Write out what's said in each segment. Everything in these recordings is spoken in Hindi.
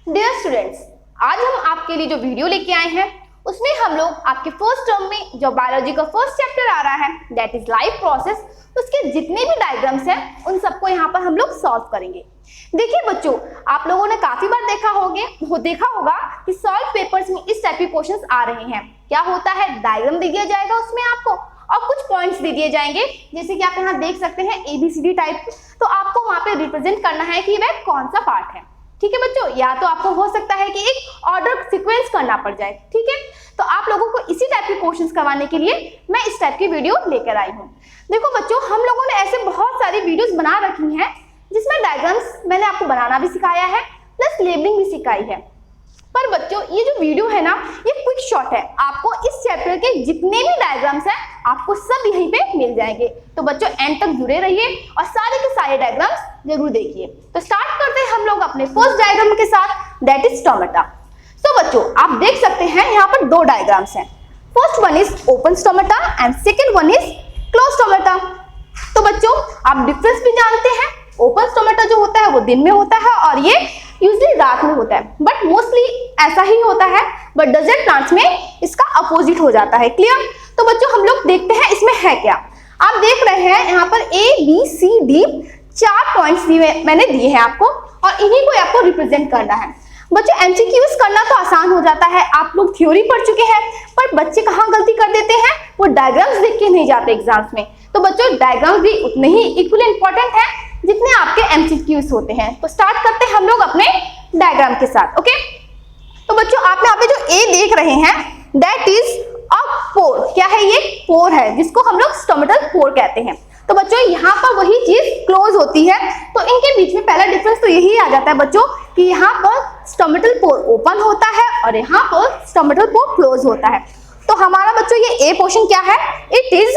डियर स्टूडेंट्स, आज हम आपके लिए जो वीडियो लेके आए हैं उसमें हम लोग आपके फर्स्ट टर्म में जो बायोलॉजी का फर्स्ट चैप्टर आ रहा है दैट इज लाइफ प्रोसेस, उसके जितने भी डायग्राम्स हैं उन सबको यहाँ पर हम लोग सॉल्व करेंगे। देखिए बच्चों, आप लोगों ने काफी बार देखा होगा कि सॉल्व पेपर्स में इस टाइप के क्वेश्चंस आ रहे हैं। क्या होता है, डायग्राम दे दिया जाएगा उसमें आपको और कुछ पॉइंट्स दे दिए जाएंगे, जैसे कि आप यहाँ देख सकते हैं ABCD टाइप। तो आपको वहां पे रिप्रेजेंट करना है कि वह कौन सा पार्ट है। ठीक है बच्चों, या तो आपको हो सकता है कि एक ऑर्डर सीक्वेंस करना पड़ जाए। ठीक है, तो आप लोगों को इसी टाइप के क्वेश्चंस करवाने के लिए मैं इस टाइप की वीडियो लेकर आई हूँ। देखो बच्चों, हम लोगों ने ऐसे बहुत सारी वीडियोस बना रखी हैं जिसमें डायग्राम्स मैंने आपको बनाना भी सिखाया है प्लस लेबलिंग भी सिखाई है। पर बच्चों, ये जो वीडियो है ना, ये क्विक शॉट है। आपको इस चैप्टर के जितने भी डायग्राम्स हैं आपको सब यहीं पे मिल जाएंगे। तो बच्चों एंड तक जुड़े रहिए और सारे के सारे डायग्राम्स जरूर देखिए। तो स्टार्ट करते हैं हम लोग अपने फर्स्ट डायग्राम के साथ, दैट इज स्टोमेटा। तो बच्चों आप देख सकते हैं यहाँ पर दो डायग्राम्स हैं। First one is open stomata and second one is close stomata. तो बच्चों आप डिफरेंस भी जानते हैं, ओपन स्टोमेटा जो होता है वो दिन में होता है और ये यूजुअली रात में होता है, बट मोस्टली ऐसा ही होता है। बट डेजर्ट प्लांट्स में इसका अपोजिट हो जाता है। क्लियर? तो बच्चों हम लोग देखते हैं इसमें है क्या। आप देख रहे हैं यहाँ पर ABCD 4 पॉइंट्स मैंने दिए हैं आपको और इन्हीं को आपको रिप्रेजेंट करना है। बच्चों MCQs करना तो आसान हो जाता है, आप लोग थ्योरी पढ़ चुके हैं, पर बच्चे कहाँ गलती कर देते हैं, वो डायग्राम्स देख के नहीं जाते एग्जाम्स में। तो बच्चों डायग्राम्स भी उतने ही इक्वली इंपॉर्टेंट है जितने आपके MCQs होते हैं। तो स्टार्ट करते हैं हम लोग अपने डायग्राम के साथ। ओके, तो बच्चों आप यहाँ पे जो A देख रहे हैं दैट इज अ पोर। क्या है ये? पोर है, जिसको हम लोग स्टोमेटल पोर कहते हैं। तो बच्चों यहाँ पर वही चीज क्लोज होती है, तो इनके बीच में पहला डिफरेंस तो यही आ जाता है बच्चों कि यहाँ पर स्टोमेटल पोर ओपन होता है और यहाँ पर स्टोमेटल पोर क्लोज होता है। तो हमारा बच्चों ये A पोर्शन क्या है? It is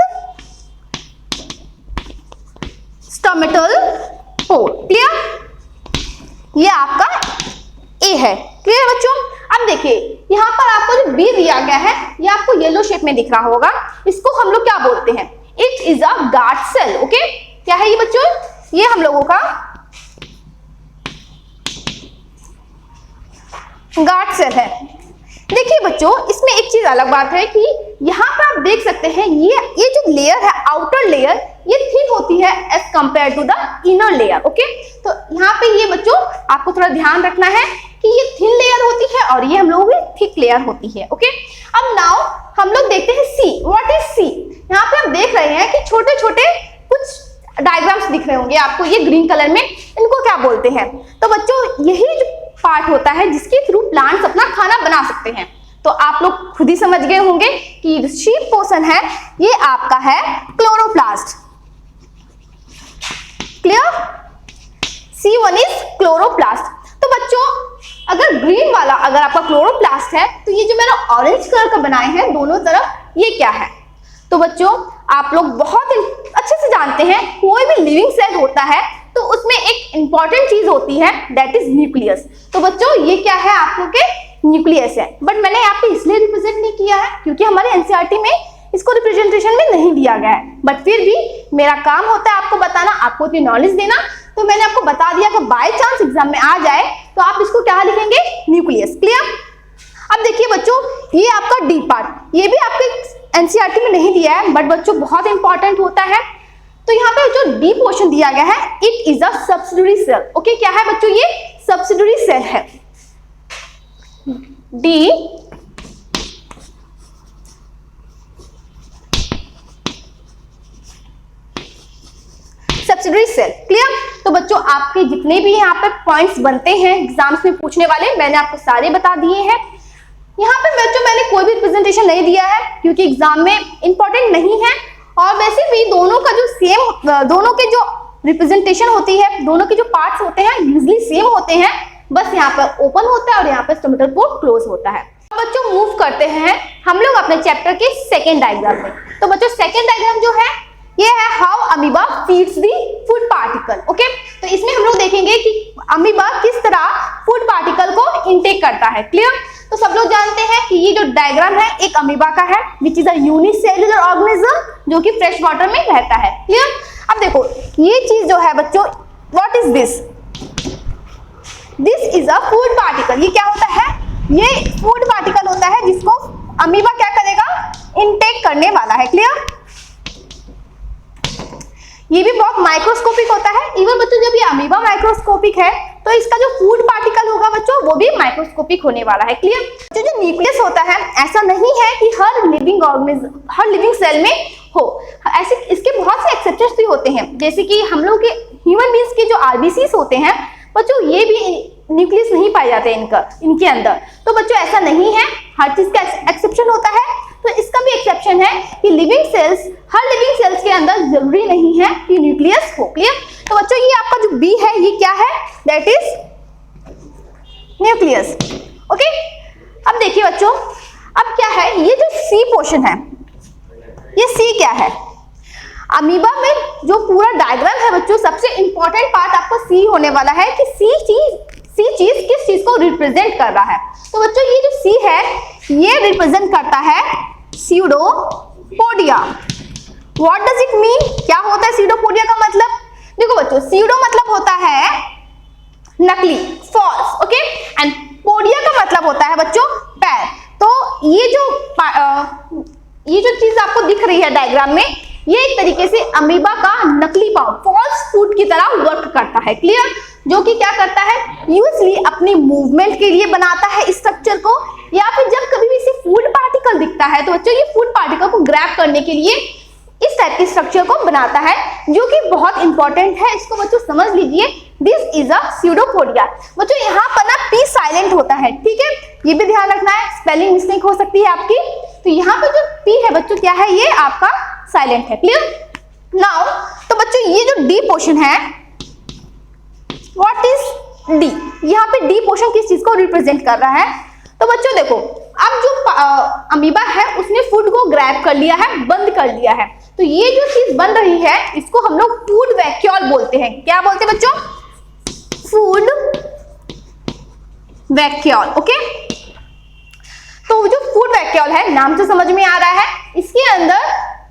stomatal pore. Clear? ये आपका A है। क्लियर बच्चों? अब देखिए यहाँ पर आपको जो B दिया गया है ये आपको येलो शेप में दिख रहा होगा, इसको हम लोग क्या बोलते हैं? It is a guard cell. Okay, क्या है ये बच्चों? ये हम लोगों का गार्ड सेल है। देखिए बच्चों, इसमें एक चीज अलग बात है कि यहाँ पर आप देख सकते हैं ये जो लेयर है, आउटर लेयर, ये थिन होती है as compared to the inner layer. Okay, तो यहाँ पे ये बच्चों आपको थोड़ा ध्यान रखना है कि ये थिन लेयर होती है और ये हम लोगों की थिक लेयर होती है। ओके, अब नाउ हम लोग देखते हैं C। What is C? यहाँ पे आप देख रहे हैं कि छोटे छोटे कुछ डायग्राम्स दिख रहे होंगे आपको, ये ग्रीन कलर में, इनको क्या बोलते हैं? तो बच्चों यही जो पार्ट होता है जिसके थ्रू प्लांट्स अपना खाना बना सकते हैं। तो आप लोग खुद ही समझ गए होंगे कि शीट पोर्शन है ये आपका है chloroplast. Clear? C1 is chloroplast. तो बच्चों अगर ग्रीन वाला अगर आपका क्लोरोप्लास्ट है तो ये जो मैंने ऑरेंज कलर का बनाए हैं दोनों तरफ, ये क्या है? तो बच्चों आप लोग बहुत अच्छे से जानते हैं कोई भी लिविंग सेल होता है तो उसमें एक इंपॉर्टेंट चीज होती है दैट इज न्यूक्लियस। तो बच्चों ये क्या है? आप लोग के न्यूक्लियस है, बट मैंने यहाँ पे इसलिए रिप्रेजेंट नहीं किया है क्योंकि हमारे NCERT में इसको रिप्रेजेंटेशन में नहीं दिया गया है, बट फिर भी मेरा काम होता है आपको बताना, आपको इतनी नॉलेज देना। तो मैंने आपको बता दिया कि बाय चांस एग्जाम में आ जाए तो आप इसको क्या लिखेंगे? न्यूक्लियस। क्लियर? अब देखिए बच्चों, ये आपका D पार्ट, ये भी आपके NCERT में नहीं दिया है बट बच्चों बहुत इंपॉर्टेंट होता है। तो यहाँ पे जो D पोर्शन दिया गया है it is a subsidiary cell. Okay, क्या है बच्चों? ये सब्सिडरी सेल है। D subsidiary cell. क्लियर? तो बच्चों आपके जितने भी यहाँ पे पॉइंट्स बनते हैं एग्जाम्स में पूछने वाले, मैंने आपको सारे बता दिए हैं। यहाँ पे बच्चों मैंने कोई भी रिप्रेजेंटेशन नहीं दिया है क्योंकि एग्जाम में इंपॉर्टेंट नहीं है, और वैसे भी दोनों का जो दोनों के जो रिप्रेजेंटेशन होती है, दोनों के जो पार्ट्स होते हैं यूजुअली सेम होते हैं, बस यहाँ पर ओपन होता है और यहाँ पर स्टोमेटल पोर क्लोज होता है। बच्चों मूव करते हैं हम लोग अपने चैप्टर के सेकेंड डायग्राम में। तो बच्चों सेकेंड डायग्राम जो है ये है how amoeba feeds the food particle. Okay, तो इसमें हम लोग देखेंगे कि अमीबा किस तरह फूड पार्टिकल को इनटेक करता है। क्लियर? तो सब लोग जानते हैं कि ये जो डायग्राम है एक अमीबा का है which is a unicellular organism जो कि फ्रेश वाटर में रहता है। क्लियर? अब देखो ये चीज जो है बच्चों, what is this? This is a food particle. ये क्या होता है? ये फूड पार्टिकल होता है जिसको अमीबा क्या करेगा? इनटेक करने वाला है। क्लियर? ये भी बहुत माइक्रोस्कोपिक होता है। इवन बच्चों जब ये अमीबा माइक्रोस्कोपिक है तो इसका जो फूड पार्टिकल होगा बच्चों वो भी माइक्रोस्कोपिक होने वाला है। क्लियर? जो न्यूक्लियस होता है ऐसा नहीं है कि हर लिविंग ऑर्गेनिज्म, हर लिविंग सेल में हो, ऐसे इसके बहुत से एक्सेप्शंस भी होते हैं। जैसे कि हम लोग के ह्यूमन बींग्स के जो आरबीसीज होते हैं बच्चों, ये भी न्यूक्लियस नहीं पाए जाते इनके अंदर। तो बच्चों ऐसा नहीं है, हर चीज का एक्सेप्शन होता है। तो इसका भी एक्सेप्शन है कि लिविंग सेल्स, हर लिविंग सेल्स के अंदर जरूरी नहीं है कि न्यूक्लियस हो। क्लियर? तो बच्चों ये आपका जो बी है ये क्या है? That is nucleus. ओके, अब देखिए बच्चों, अब क्या है ये जो सी पोर्शन है, ये सी क्या है? अमीबा में जो पूरा डायग्राम है बच्चों, सबसे इंपॉर्टेंट पार्ट आपको सी होने वाला है कि सी चीज किस चीज को रिप्रेजेंट कर रहा है। तो बच्चों ये जो सी है ये रिप्रेजेंट करता है pseudopodia. What does it mean? क्या होता है स्यूडोपोडिया का मतलब? देखो बच्चों, स्यूडो मतलब होता है नकली, फॉल्स, ओके, एंड पोडिया का मतलब होता है बच्चों पैर। तो ये जो चीज आपको दिख रही है डायग्राम में, ये एक तरीके से अमीबा का नकली पाँव, फॉल्स फुट की तरह वर्क करता है। क्लियर? जो कि क्या करता है? यूजली अपनी मूवमेंट के लिए बनाता है इस स्ट्रक्चर को, या फिर जब कभी भी इसे फूड पार्टिकल दिखता है तो बच्चों ये फूड पार्टिकल को ग्रैब करने के लिए इस टाइप के स्ट्रक्चर को बनाता है, जो कि बहुत इंपॉर्टेंट है। इसको बच्चों समझ लीजिए, दिस इज अ स्यूडोपोडिया। बच्चों यहाँ पर ना पी साइलेंट होता है, ठीक है, ये भी ध्यान रखना है, स्पेलिंग मिस्टेक हो सकती है आपकी। तो यहाँ पर जो पी है बच्चों क्या है? ये आपका साइलेंट है। क्लियर? नाउ तो बच्चों ये जो डी पोर्शन है, व्हाट इज डी? यहाँ पे डी पोर्शन किस चीज को रिप्रेजेंट कर रहा है? तो बच्चों देखो, अब जो अमीबा है उसने फूड को ग्रैब कर लिया है, बंद कर लिया है। तो ये जो चीज बन रही है इसको हम लोग फूड वैक्यूल बोलते हैं। क्या बोलते हैं बच्चों? Food vacuole. ओके, तो जो फूड वैक्यूल है, नाम से समझ में आ रहा है, इसके अंदर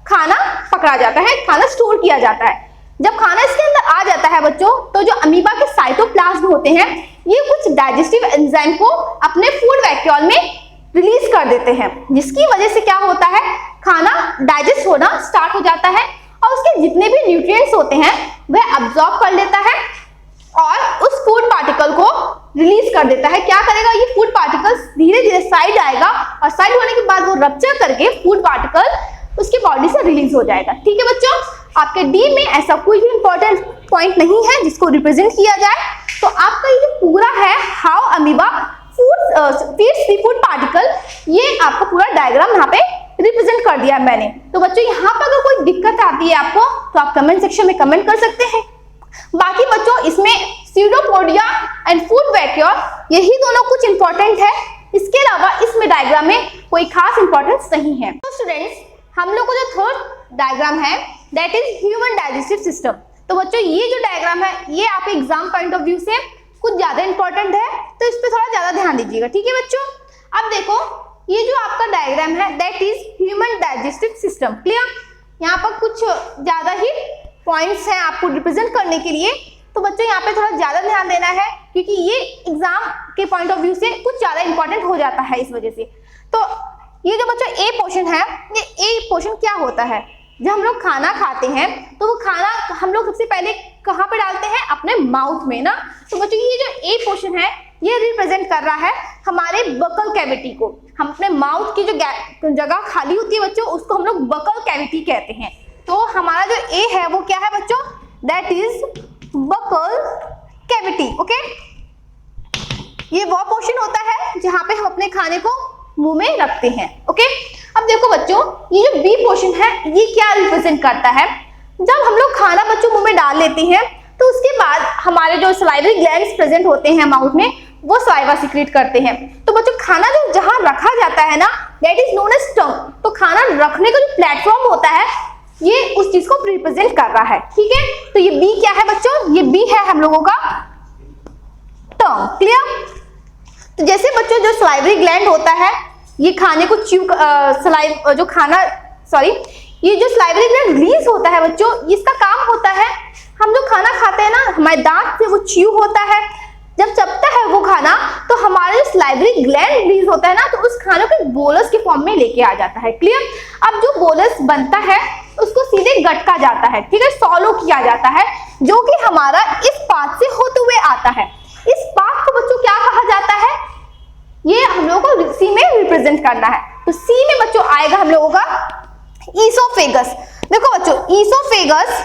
खाना पकड़ा जाता है, खाना स्टोर किया जाता है। जब खाना इसके अंदर आ जाता है बच्चों, तो जो अमीबा के साइटोप्लाज्म होते हैं ये कुछ डाइजेस्टिव एंजाइम को अपने फूड वैक्यूल में रिलीज कर देते हैं, जिसकी वजह से क्या होता है? खाना डाइजेस्ट होना स्टार्ट हो जाता है और उसके जितने भी न्यूट्रिएंट्स होते हैं वह अब्सॉर्ब कर लेता है और उस फूड पार्टिकल को रिलीज कर देता है। क्या करेगा? ये फूड पार्टिकल धीरे धीरे साइड आएगा और साइड होने के बाद वो रप्चर करके फूड पार्टिकल उसके बॉडी से रिलीज हो जाएगा। ठीक है बच्चों, आपके डी में ऐसा कोई भी इंपॉर्टेंट पॉइंट नहीं है जिसको रिप्रेजेंट किया जाए। तो आपका ये जो पूरा है how amoeba feeds the food particle, ये आपका पूरा डायग्राम यहाँ पे रिप्रेजेंट कर दिया है मैंने। तो बच्चों यहाँ पर अगर कोई दिक्कत आती है आपको तो आप कमेंट सेक्शन में कमेंट कर सकते हैं। बाकी बच्चों इसमें स्यूडोपोडिया एंड फूड वैक्यूल यही दोनों कुछ इंपॉर्टेंट है, इसके अलावा इसमें डायग्राम में कोई खास इंपॉर्टेंस नहीं है। तो स्टूडेंट्स, हम लोग को जो थर्ड डायग्राम है that is human digestive system. तो बच्चों ये जो डायग्राम है ये आप एग्जाम पॉइंट ऑफ व्यू से कुछ ज्यादा इंपॉर्टेंट है, तो इस पे थोड़ा ज्यादा ध्यान दीजिएगा। ठीक है बच्चों, अब देखो ये जो आपका डायग्राम है that is human digestive system. Clear? यहाँ पर कुछ ज्यादा ही पॉइंट्स हैं आपको रिप्रेजेंट करने के लिए, तो बच्चों यहाँ पे थोड़ा ज्यादा ध्यान देना है क्योंकि ये एग्जाम के पॉइंट ऑफ व्यू से कुछ ज्यादा इंपॉर्टेंट हो जाता है इस वजह से। तो ये जो बच्चों ए पोर्शन है, ये ए पोर्शन क्या होता है? जब हम लोग खाना खाते हैं तो वो खाना हम लोग सबसे पहले कहाँ पे डालते हैं? अपने माउथ में ना। तो बच्चों ये जो ए पोर्शन है ये रिप्रेजेंट कर रहा है हमारे बकल कैविटी को। हम अपने माउथ की जो जगह खाली होती है बच्चों उसको हम लोग बकल कैविटी कहते हैं। तो हमारा जो ए है वो क्या है बच्चों? That is buccal cavity. Okay, ये वो पोर्शन होता है जहां पे हम अपने खाने को मुंह में रखते हैं। ओके, अब देखो बच्चों ये जो बी पोर्शन है ये क्या रिप्रेजेंट करता है? जब हम लोग खाना बच्चों मुंह में डाल लेते हैं तो उसके बाद हमारे जो सलाइवरी ग्लैंड्स प्रेजेंट होते हैं माउथ में वो सलाइवा सीक्रेट करते हैं। तो बच्चों खाना जो जहां रखा जाता है ना दैट इज नोन एज टंग। तो खाना रखने का जो प्लेटफॉर्म होता है ये उस चीज को रिप्रेजेंट कर रहा है। ठीक है, तो ये बी क्या है बच्चों? ये बी है हम लोगों का टंग। क्लियर? तो जैसे बच्चों जो सलाइवरी ग्लैंड होता है ये खाने को ये जो सलाइवरी ग्लैंड रिलीज होता है बच्चों, इसका काम होता है हम जो खाना खाते हैं ना हमारे दांत से वो च्यू होता है, जब चपता है वो खाना तो हमारा जो सलाइवरी ग्लैंड रिलीज होता है ना, तो उस खाने को बोलस के फॉर्म में लेके आ जाता है। क्लियर? अब जो बोलस बनता है उसको सीधे गटका जाता है, ठीक है, सॉलो किया जाता है, जो कि हमारा इस पाथ से होते हुए आता है। इस पाथ को बच्चों क्या कहा जाता है? ये हम लोगों को सी में रिप्रेजेंट करना है। तो सी में बच्चों आएगा हम लोगों का ईसोफेगस। देखो बच्चों, ईसोफेगस,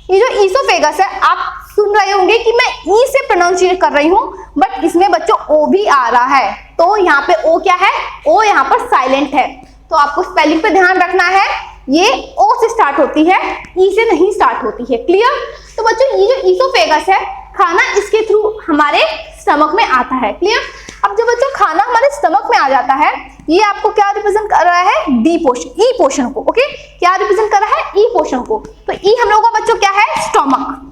ये जो ईसोफेगस है, आप सुन रहे होंगे कि मैं ई से प्रोनाउंसिएट कर रही हूं, बट इसमें बच्चों ओ भी आ रहा है। तो यहाँ पे ओ क्या है? ओ यहाँ पर साइलेंट है, तो आपको स्पेलिंग पे ध्यान रखना है। ये ओ से स्टार्ट होती है, ई से नहीं स्टार्ट होती है। क्लियर? तो बच्चों ये जो ईसोफेगस है, खाना इसके थ्रू हमारे स्टमक में आता है। क्लियर? अब जब बच्चों खाना हमारे स्टमक में आ जाता है, ये आपको क्या रिप्रेजेंट कर रहा है? डी पोर्शन, ई पोर्शन को। ओके, क्या रिप्रेजेंट कर रहा है? ई पोर्शन को। तो ई हम लोगों का बच्चों क्या है? स्टमक,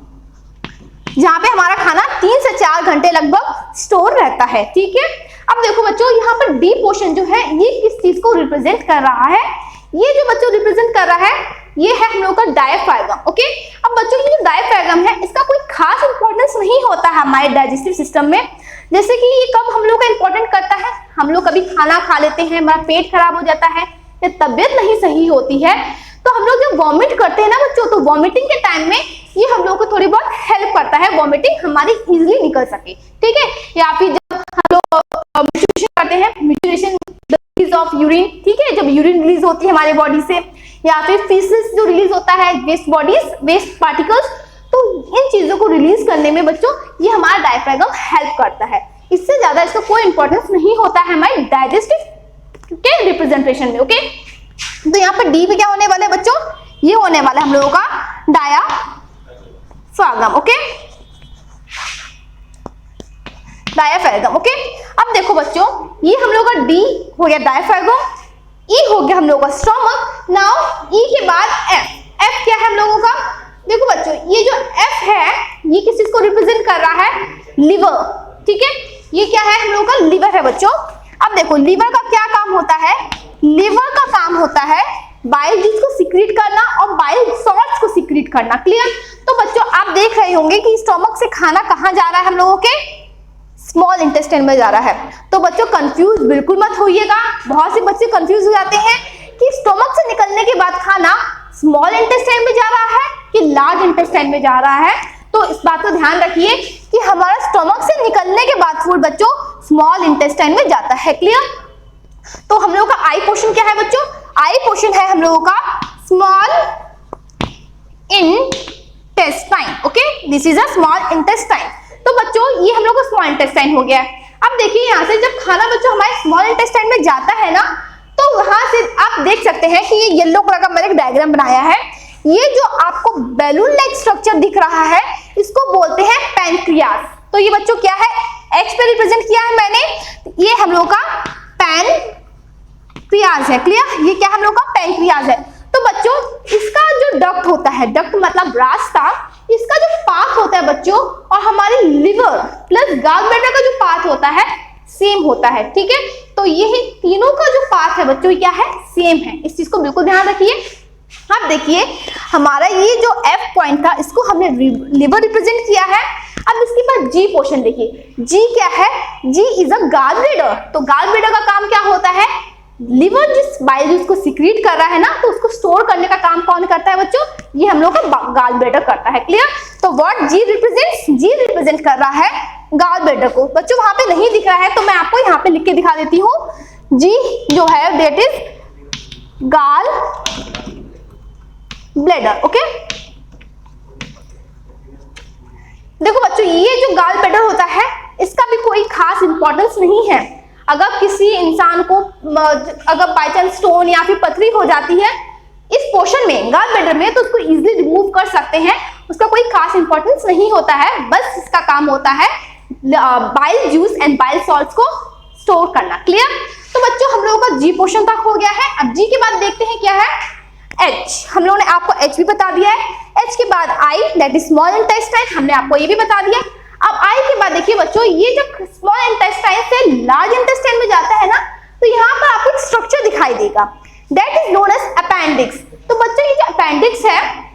जहां पे हमारा खाना 3 से 4 घंटे लगभग स्टोर रहता है। ठीक है? अब देखो बच्चों, यहाँ पर डी पोर्शन जो है ये किस चीज को रिप्रेजेंट कर रहा है? ये जो बच्चों रिप्रेजेंट कर रहा है, ये है हम लोग का डायफ्रागम। ओके, अब बच्चों ये जो डायफ्रागम है, इसका कोई खास इंपॉर्टेंस नहीं होता है हमारे डाइजेस्टिव सिस्टम में। जैसे कि ये कब हम लोग का इंपॉर्टेंट करता है? हम लोग कभी खाना खा लेते हैं, हमारा पेट खराब हो जाता है या तबियत नहीं सही होती है, तो हम लोग जब वॉमिट करते हैं ना बच्चों, तो वॉमिटिंग के टाइम में ये हम लोग को थोड़ी बहुत हेल्प करता है, वॉमिटिंग हमारी इजीली निकल सके। ठीक है? या फिर जब हम लोग मिचुरेशन करते हैं, मिचुरेशन रिलीज ऑफ यूरिन, ठीक है, जब यूरिन रिलीज होती है हमारे बॉडी से, या फिर फीसेस जो रिलीज होता है, वेस्ट बॉडीज, वेस्ट पार्टिकल्स, तो इन चीजों को रिलीज करने में बच्चों ये हमारा डायफ्रागम हेल्प करता है। इससे ज्यादा इसका कोई इंपॉर्टेंस नहीं होता है हमारे डाइजेस्टिव के रिप्रेजेंटेशन में। ओके, तो यहाँ पर डी पे क्या होने वाला है बच्चों? ये होने वाला है हम लोगों का डायाफ्रागम। ओके, डायाफ्रागम। ओके, अब देखो बच्चों, ये हम लोग का डी हो गया डायाफ्रागम, ई हो गया हम लोगों का स्टमक। नाउ ई के बाद एफ। एफ क्या है हम लोगों का? देखो बच्चों, ये जो एफ है, ये किस चीज को रिप्रेजेंट कर रहा है? लिवर। ठीक है, ये क्या है? हम लोगों का लिवर है बच्चों। अब देखो, लिवर का क्या काम होता है? लिवर का काम होता है बाइल जूस को सीक्रेट करना और बाइल सॉल्ट्स को सीक्रेट करना। क्लियर? तो बच्चों आप देख रहे होंगे कि स्टमक से खाना कहाँ जा रहा है? हम लोगों के स्मॉल इंटेस्टाइन में जा रहा है। तो बच्चों कंफ्यूज बिल्कुल मत होइएगा। बहुत से बच्चे कंफ्यूज हो जाते हैं कि स्टमक से निकलने के बाद खाना स्मॉल इंटेस्टाइन में जा रहा है कि लार्ज इंटेस्टाइन में जा रहा है। तो इस बात को ध्यान रखिए कि हमारा स्टमक से निकलने के बाद फूड बच्चों स्मॉल इंटेस्टाइन में जाता है। क्लियर? तो हम लोगों का आई पोर्शन क्या है बच्चों? आई पोर्शन है हम लोगों का small intestine. Okay, this is a small intestine. तो बच्चों ये हम लोग का स्मॉल इंटेस्टाइन हो गया। अब देखिए यहाँ से जब खाना बच्चों हमारे स्मॉल इंटेस्टाइन में जाता है ना, तो वहां से आप देख सकते हैं कि ये येलो कलर का मैंने एक डायग्राम बनाया है। ये जो आपको बैलून लाइक स्ट्रक्चर दिख रहा है, इसको बोलते हैं पैनक्रियाज। तो ये बच्चों क्या है? एक्स पे रिप्रेजेंट किया है मैंने, ये हम लोग का पैनक्रियाज है। क्लियर? ये क्या हम लोग का पैनक्रियाज है। तो बच्चों इसका जो डक्ट होता है, डक्ट मतलब रास्ता, इसका जो पाथ होता है बच्चों, और हमारे लिवर प्लस गॉल ब्लैडर का जो पाथ होता है सेम होता है। ठीक है? तो ये तीनों का जो पाथ है बच्चों क्या है? सेम है। इस चीज को बिल्कुल ध्यान रखिए। अब देखिए हमारा ये जो एफ पॉइंट था, इसको हमने लिवर रिप्रेजेंट किया है। अब इसके बाद जी पोर्शन देखिए, जी क्या है? जी इज अ गॉल ब्लैडर। तो गॉल ब्लैडर का काम क्या होता है? लिवर जिस बाइल जूस को सीक्रेट कर रहा है ना, तो उसको स्टोर करने का काम कौन करता है बच्चों? ये हम लोग का गॉल ब्लैडर करता है। क्लियर? तो what G represents? G represent कर रहा है गॉल ब्लैडर को। बच्चों वहां पे नहीं दिख रहा है तो मैं आपको यहाँ पे लिख के दिखा देती हूँ। जी जो है that is gall bladder. Okay, देखो बच्चों ये जो गॉल ब्लैडर होता है, इसका भी कोई खास इंपॉर्टेंस नहीं है। अगर किसी इंसान को अगर बाय चांस स्टोन या फिर पथरी हो जाती है इस पोर्शन में, गॉल ब्लैडर में, तो उसको इजीली रिमूव कर सकते हैं। उसका कोई खास इंपॉर्टेंस नहीं होता है। बस इसका काम होता है bile juice and bile salts को स्टोर करना। क्लियर? तो बच्चों हम लोगों का जी पोर्शन तक हो गया है। अब जी के बाद देखते हैं क्या है? एच। हम लोगों ने आपको एच भी बता दिया है। एच के बाद आई दैट इज स्मॉल इंटेस्टाइन, हमने आपको ये भी बता दिया। अब आई के बाद देखिए बच्चों, ये जब स्मॉल इंटेस्टाइन से लार्ज इंटेस्टाइन में जाता है ना, तो यहाँ पर आपको एक स्ट्रक्चर दिखाई देगा, that is known as appendix. तो बच्चों ये जो अपेंडिक्स है,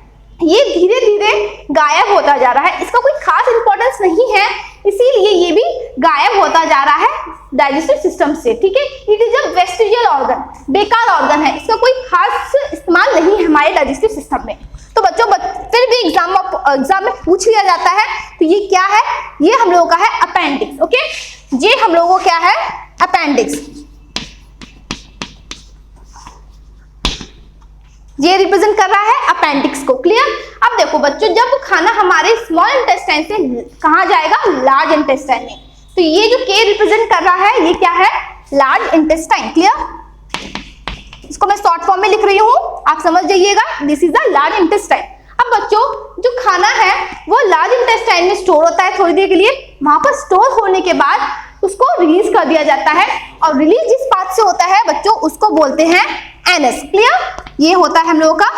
ये धीरे धीरे गायब होता जा रहा है, इसका कोई खास इंपॉर्टेंस नहीं है, इसीलिए ये भी गायब होता जा रहा है डाइजेस्टिव सिस्टम से, ठीक है। It is a vestigial organ, बेकार ऑर्गन है, इसका कोई खास इस्तेमाल नहीं है हमारे डाइजेस्टिव सिस्टम में। तो बच्चों फिर भी एग्जाम में पूछ लिया जाता है, तो ये क्या है, ये हम लोगों का है अपेंडिक्स, ओके। ये हम लोगों को क्या है, अपेंडिक्स, ये रिप्रेजेंट कर रहा है अपेंडिक्स को, क्लियर। अब देखो बच्चों, जब खाना हमारे स्मॉल इंटेस्टाइन से कहाँ जाएगा, लार्ज इंटेस्टाइन में, तो ये जो के रिप्रेजेंट कर रहा है, ये क्या है, लार्ज इंटेस्टाइन, क्लियर। इसको मैं शॉर्ट फॉर्म में लिख रही हूँ, आप समझ जाइएगा, this is the large intestine. अब बच्चों, जो खाना है वो लार्ज इंटेस्टाइन में स्टोर होता है थोड़ी देर के लिए, वहां पर स्टोर होने के बाद उसको रिलीज कर दिया जाता है, और रिलीज जिस पार्ट से होता है बच्चों, उसको बोलते हैं एनस, क्लियर। ये होता है हम लोगों का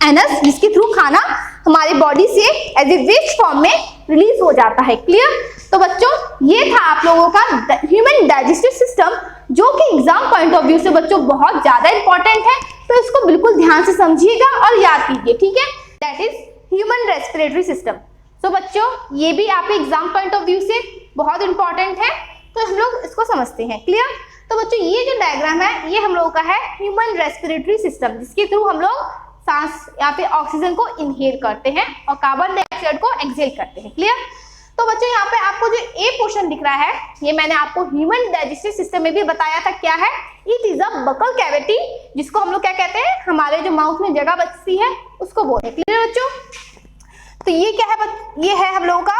एनस, जिसके थ्रू खाना हमारी बॉडी से एज ए वेस्ट फॉर्म में रिलीज हो जाता है, क्लियर। तो बच्चों, ये था आप लोगों का ह्यूमन डाइजेस्टिव सिस्टम, जो कि एग्जाम पॉइंट ऑफ व्यू से बच्चों बहुत ज्यादा इंपॉर्टेंट है, तो इसको बिल्कुल ध्यान से समझिएगा और याद कीजिए, ठीक है। That is human respiratory system. तो बच्चों, ये भी आपके एग्जाम पॉइंट ऑफ व्यू से बहुत इंपॉर्टेंट है, तो हम लोग इसको समझते हैं, क्लियर। तो बच्चों, ये जो डायग्राम है, ये हम लोगों का है ह्यूमन रेस्पिरेटरी सिस्टम, जिसके थ्रू हम लोग सांस या फिर ऑक्सीजन को इनहेल करते हैं और कार्बन डाइऑक्साइड को एक्सहेल करते हैं, क्लियर। तो बच्चों, यहाँ पे आपको जो ए पोर्शन दिख रहा है, ये मैंने आपको ह्यूमन डाइजेस्टिव सिस्टम में भी बताया था, क्या है, it is a buccal cavity, जिसको हम लोग क्या कहते हैं, हमारे जो माउथ में जगह बचती है उसको बोलते हैं, क्लियर बच्चों। तो ये क्या है, ये है हम लोगों का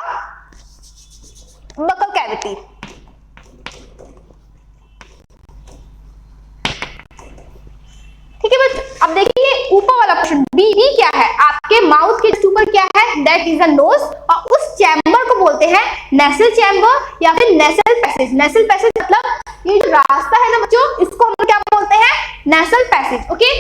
बकल कैविटी। ठीक है बच्चों, अब देखिए ऊपर वाला पोर्शन बी क्या है, आपके माउथ के ऊपर क्या है, दैट इज अ नोज, और उस चैम्बर को बोलते हैं नेसल चैम्बर या फिर नेसल पैसेज। नेसल पैसेज मतलब ये जो रास्ता है ना बच्चों, इसको हम क्या बोलते हैं, nasal passage, okay.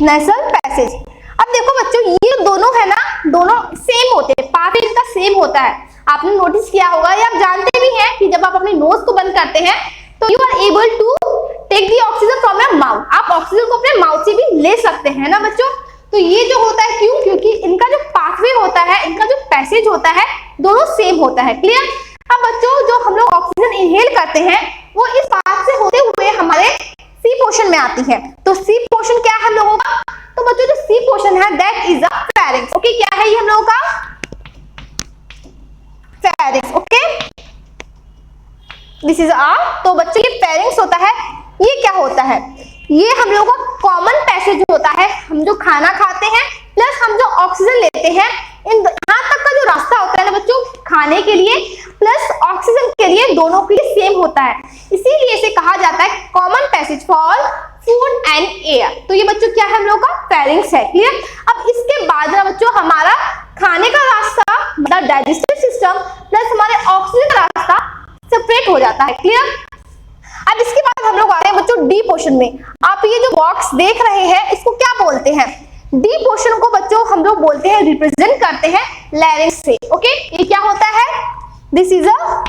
Nasal passage. अब देखो बच्चों, ये दोनों है ना, दोनों सेम होते हैं, पार्ट इनका सेम होता है। आपने नोटिस किया होगा, या आप जानते भी हैं कि जब आप अपने नोज को बंद करते हैं तो you are able to take the oxygen from your mouth, आप ऑक्सीजन को अपने माउथ से भी ले सकते हैं ना बच्चों। तो ये जो होता है, क्यों, क्योंकि इनका जो पाथवे होता है, इनका जो पैसेज होता है, दोनों सेम होता है, क्लियर। अब बच्चों, जो हम लोग ऑक्सीजन इनहेल करते हैं वो इस पाथ से होते हुए हमारे सी पोर्शन में आती है। तो सी पोर्शन क्या है हम लोगों का, तो बच्चों जो सी पोर्शन है that is a pharynx, okay. क्या है ये हम लोगों का, pharynx, okay, this is a. तो बच्चों, ये फेरिंक्स होता है, ये क्या होता है, ये हम लोगों का कॉमन पैसेज होता है, हम जो खाना खाते हैं प्लस हम जो ऑक्सीजन लेते हैं, इन यहाँ तक का जो रास्ता होता है ना बच्चों, खाने के लिए प्लस ऑक्सीजन के लिए, दोनों के लिए सेम होता है, इसीलिए इसे कहा जाता है common passage for food and air. तो ये बच्चों क्या है, हम लोग का फेरिंक्स है, क्लियर। अब इसके बाद ना बच्चों, हमारा खाने का रास्ता मतलब डाइजेस्टिव सिस्टम प्लस हमारे ऑक्सीजन का रास्ता सेपरेट हो जाता है, क्लियर। अब इसके बाद हम लोग आ रहे हैं बच्चों डी पोर्शन में। आप ये जो बॉक्स देख रहे हैं, इसको क्या बोलते हैं, डी पोर्शन को बच्चों हम लोग बोलते हैं, रिप्रेजेंट करते हैं लैरिंक्स से, ओके। ये क्या होता है, this is a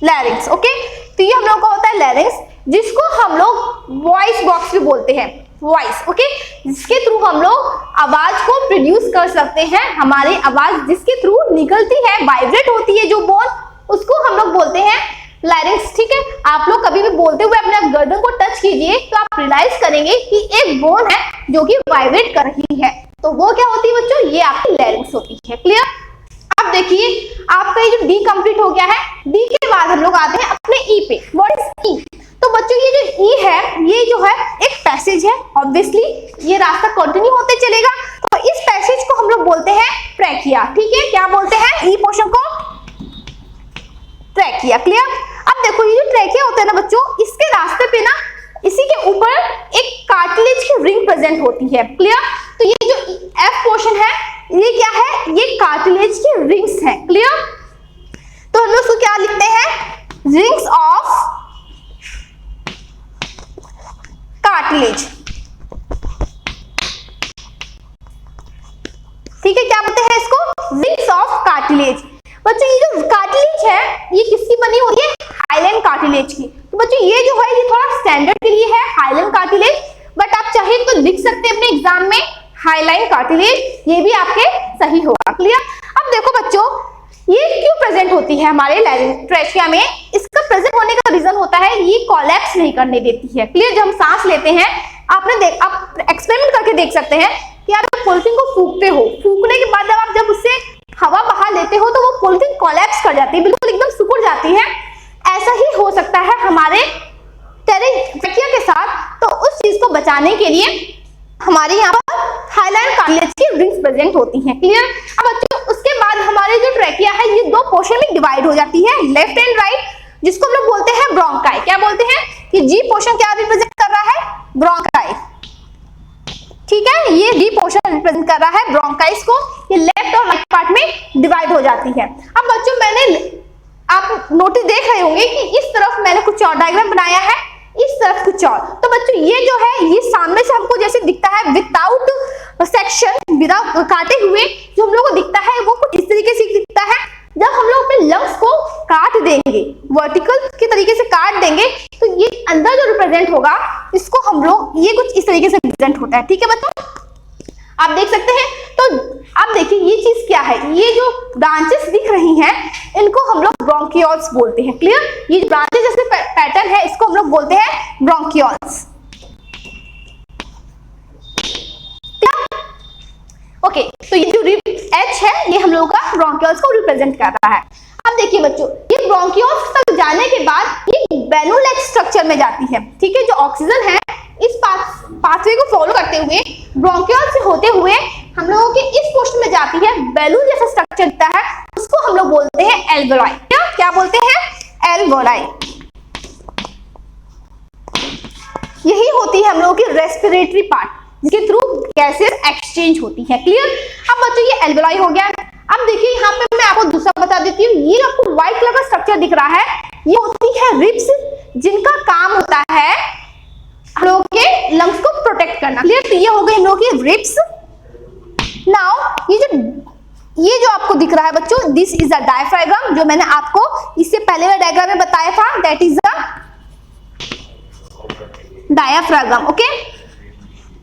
larynx, okay. तो ये हम लोग का होता है लैरिंक्स, जिसको हम लोग वॉइस बॉक्स भी बोलते हैं, वॉइस, ओके, जिसके थ्रू हम लोग आवाज को प्रोड्यूस कर सकते हैं। हमारी आवाज जिसके थ्रू निकलती है, वाइब्रेट होती है जो बोन, उसको हम लोग बोलते हैं लैरिंक्स, ठीक है। आप लोग कभी भी बोलते हुए अपने गर्दन को टच कीजिए तो आप रियलाइज करेंगे कि एक बोन है जो कि वाइब्रेट कर रही है, तो वो क्या होती है बच्चों, ये आपकी लैरिंक्स होती है, क्लियर। अब देखिए आपका ये जो डी कंप्लीट हो गया है, डी के बाद हम लोग आते हैं अपने ई पे। व्हाट इज ई, तो बच्चों ये जो ई है, ये जो है एक पैसेज है, ऑब्वियसली ये रास्ता कंटिन्यू होते चलेगा, तो इस पैसेज को हम लोग बोलते हैं ट्रैकिया, ठीक है। क्या बोलते हैं, ई पोर्शन को ट्रैकिया, क्लियर। अब देखो ये जो ट्रैकिया होता है ना बच्चों, इसके रास्ते पे ना, इसी के ऊपर एक कार्टिलेज की रिंग प्रेजेंट होती है, क्लियर। तो ये जो एफ पोर्शन है, ये क्या है, ये कार्टिलेज की रिंग्स है, क्लियर। तो हम लोग इसको क्या लिखते हैं, रिंग्स ऑफ कार्टिलेज, ठीक है। क्या बोलते हैं इसको, रिंग्स ऑफ कार्टिलेज। बच्चों ये जो कार्टिलेज है, ये किसकी बनी हुई है, हाइलैंड कार्टिलेज की। तो बच्चों ये जो है ये थोड़ा स्टैंडर्ड के लिए है हाइलाइन कार्टिलेज, बट आप चाहे तो लिख सकते हैं अपने एग्जाम में हाइलाइन कार्टिलेज, ये भी आपके सही होगा। क्लियर? अब देखो बच्चों ये क्यों प्रेजेंट होती है हमारे ट्रेचिया में, इसका प्रेजेंट होने का रीजन होता है ये कोलैप्स नहीं करने देती है। क्लियर? जब हम सांस लेते हैं आप एक्सपेरिमेंट करके देख सकते हैं कि आप पॉलिथीन को फूंकते हो, फूंकने के बाद जब उससे हवा बाहर लेते हो तो वो पॉलिथीन कोलैप्स कर जाती है, बिल्कुल एकदम सिकुड़ जाती है। ऐसा ही हो सकता है हमारे ट्रेचिया के साथ, तो उस चीज को बचाने के लिए हमारे यहाँ पर हाइलाइन कार्टिलेज की रिंग्स प्रेजेंट होती हैं। क्लियर? अब बच्चों उसके बाद हमारे जो ट्रेकिया है ये दो पोर्शन में डिवाइड हो जाती है, लेफ्ट एंड राइट, जिसको हम लोग बोलते हैं ब्रोंकाई। क्या बोलते हैं? कि जी पोर्शन क्या रिप्रेजेंट कर रहा है? ब्रोंकाई। ठीक है, ये डी पोर्शन रिप्रेजेंट कर रहा है ब्रोंकाइस को। ये लेफ्ट और राइट पार्ट में डिवाइड हो जाती है। अब बच्चों आप नोटिस देख रहे होंगे कि इस तरफ मैंने कुछ और डायग्राम बनाया है, इस तरफ कुछ और। तो बच्चों ये जो है ये सामने से हमको जैसे दिखता है विदाउट सेक्शन, विदाउट काटे हुए जो हम लोग को दिखता है वो कुछ इस तरीके से दिखता है। जब हम लोग अपने लंग्स को काट देंगे, वर्टिकल के तरीके से काट देंगे, तो ये अंदर जो रिप्रेजेंट होगा इसको हम लोग ये कुछ इस तरीके से रिप्रेजेंट होता है। ठीक है बच्चों, आप देख सकते हैं। तो आप देखिए ये चीज क्या है, ये जो ब्रांचेस दिख रही हैं इनको हम लोग ब्रोंकियोल्स बोलते हैं। क्लियर? ये ब्रांचेस जैसे पैटर्न है इसको हम लोग बोलते हैं ब्रोंकियोल्स। ओके, तो ये जो एच है ये हम लोगों का ब्रोंकियोल्स को रिप्रेजेंट कर रहा है। अब देखिए बच्चों ये ब्रोंकियोल्स तक जाने के बाद ये बेलून-लाइक स्ट्रक्चर में जाती है। ठीक है, जो ऑक्सीजन है इस पाथवे को फॉलो करते हुए ब्रोंकियोल से होते हुए हम लोगों के इस पोर्शन में जाती है, बैलून जैसा स्ट्रक्चर दिखता है, उसको हम लोग बोलते हैं एल्वेओलाई। क्या बोलते हैं? एल्वेओलाई। यही होती है हम लोगों की रेस्पिरेटरी पार्ट, जिसके थ्रू गैसेस एक्सचेंज होती है। क्लियर? अब बच्चों ये एल्वेओलाई हो गया। अब देखिए यहाँ पे मैं आपको दूसरा बता देती हूँ, ये आपको व्हाइट कलर का स्ट्रक्चर दिख रहा है, ये होती है रिब्स, जिनका काम होता है हम लोगों के लंग्स को प्रोटेक्ट करना। क्लियर? तो ये हो गई हम लोगों की रिब्स। नाउ ये जो आपको दिख रहा है बच्चों, दिस इज अ डायफ्राम, जो मैंने आपको इससे पहले वाले डायग्राम में बताया था, that is the diaphragm. Okay,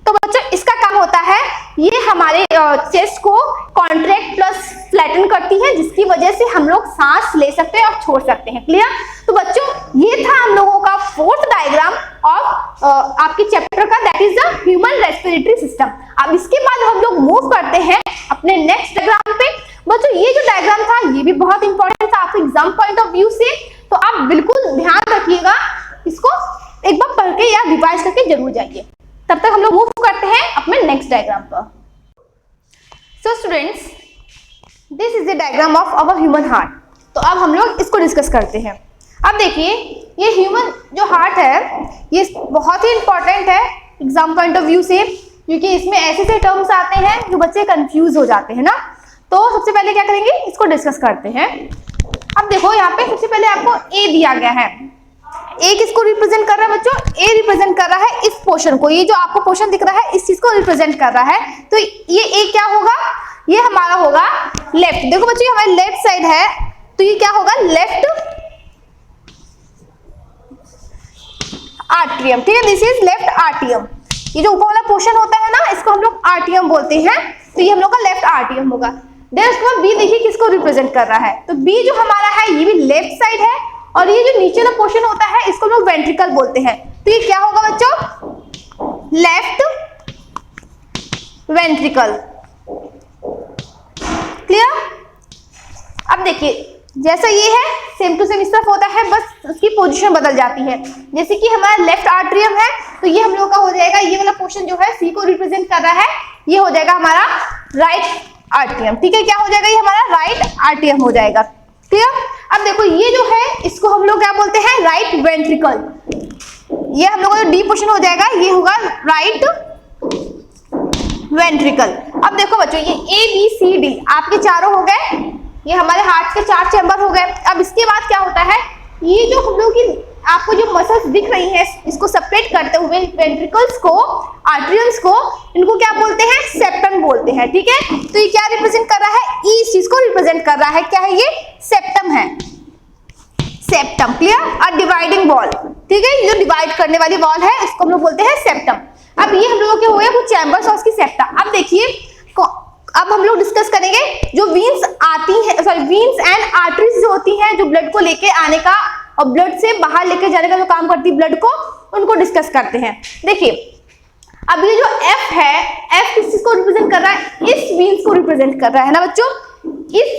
तो बच्चों इसका काम होता है ये हमारे चेस्ट को कॉन्ट्रैक्ट प्लस फ्लैटन करती है, जिसकी वजह से हम लोग सांस ले सकते हैं और छोड़ सकते हैं। क्लियर? तो बच्चों ये था हम लोगों का फोर्थ डायग्राम ऑफ आपके चैप्टर का, that is the human respiratory system. अब इसके बाद हम लोग मूव करते हैं अपने नेक्स्ट डायग्राम पे। बच्चों ये जो डायग्राम था ये भी बहुत इंपॉर्टेंट था आपके एग्जाम पॉइंट ऑफ व्यू से, तो आप बिल्कुल ध्यान रखिएगा, इसको एक बार पढ़ के या रिवाइज करके जरूर जाइए। तब तक हम लोग मूव करते हैं अपने नेक्स्ट डायग्राम पर। So students, this is the diagram of our human heart. तो अब हम लोग इसको डिस्कस करते हैं। अब देखिए ये ह्यूमन जो हार्ट है ये बहुत ही इंपॉर्टेंट है एग्जाम पॉइंट ऑफ व्यू से, क्योंकि इसमें ऐसे से टर्म्स आते हैं जो बच्चे कंफ्यूज हो जाते हैं ना। तो सबसे पहले क्या करेंगे, इसको डिस्कस करते हैं। अब देखो यहाँ पे सबसे पहले आपको ए दिया गया है। ए किसको रिप्रेजेंट कर रहा है बच्चों? ए रिप्रेजेंट कर रहा है इस पोर्शन को, ये जो आपको पोर्शन दिख रहा है इस चीज को रिप्रेजेंट कर रहा है। तो ये ए क्या होगा? ये हमारा होगा लेफ्ट। देखो बच्चों ये हमारी लेफ्ट साइड है, तो ये क्या होगा? लेफ्ट आर्टियम। ठीक है, दिस इज लेफ्ट आर्टियम। ये जो ऊपर वाला पोर्शन होता है ना इसको हम लोग आर्टियम बोलते हैं, तो ये हम लोग का लेफ्ट आर्टियम होगा। देन उसके बाद बी देखिए किसको रिप्रेजेंट कर रहा है, तो बी जो हमारा है ये भी लेफ्ट साइड है, और ये जो नीचे वाला पोर्शन होता है इसको हम लोग वेंट्रिकल बोलते हैं। तो ये क्या होगा बच्चों? Left ventricle. क्लियर? अब देखिए जैसा ये है सेम टू सेम इस तरफ होता है, बस उसकी पोजीशन बदल जाती है। जैसे कि हमारा लेफ्ट आर्टरियम है तो ये हम लोग का हो जाएगा, ये वाला पोर्शन जो है सी को रिप्रेजेंट कर रहा है, ये हो जाएगा हमारा राइट आर्टरियम। ठीक है, क्या हो जाएगा? ये हमारा राइट आर्टरियम हो जाएगा। क्लियर? अब देखो ये जो है इसको हम लोग क्या बोलते हैं? Right ventricle. ये हम लोग का जो डी पोर्शन हो जाएगा ये होगा राइट वेंट्रिकल। अब देखो बच्चों ये ए बी सी डी आपके चारों हो गए, ये हमारे हार्ट के 4 चैम्बर हो गए। अब इसके बाद क्या होता है, ये जो हम लोग की आपको जो मसल्स दिख रही हैं इसको सेपरेट करते हुए वेंट्रिकल्स को, आर्टरियल्स को, इनको क्या बोलते हैं? सेप्टम बोलते हैं। ठीक है, तो ये क्या रिप्रेजेंट कर रहा है? इस चीज को रिप्रेजेंट कर रहा है। क्या है ये? सेप्टम है, सेप्टम। क्लियर? अ डिवाइडिंग वॉल। ठीक है। जो डिवाइड करने वाली वॉल है उसको हम लोग बोलते हैं सेप्टम। अब ये हम लोगों के हो गए वो चैम्बर्स और उसकी सेप्टा। अब देखिए, अब हम लोग डिस्कस करेंगे जो वीन्स आती है, सॉरी वीन्स एंड आर्टरीज जो होती हैं, जो ब्लड को लेके आने का और ब्लड से बाहर लेके जाने का जो काम करती है ब्लड को, उनको डिस्कस करते हैं। देखिए, अब ये जो F है, F किस चीज को रिप्रेजेंट कर रहा है? इस वीन्स को रिप्रेजेंट कर रहा है ना बच्चों। इस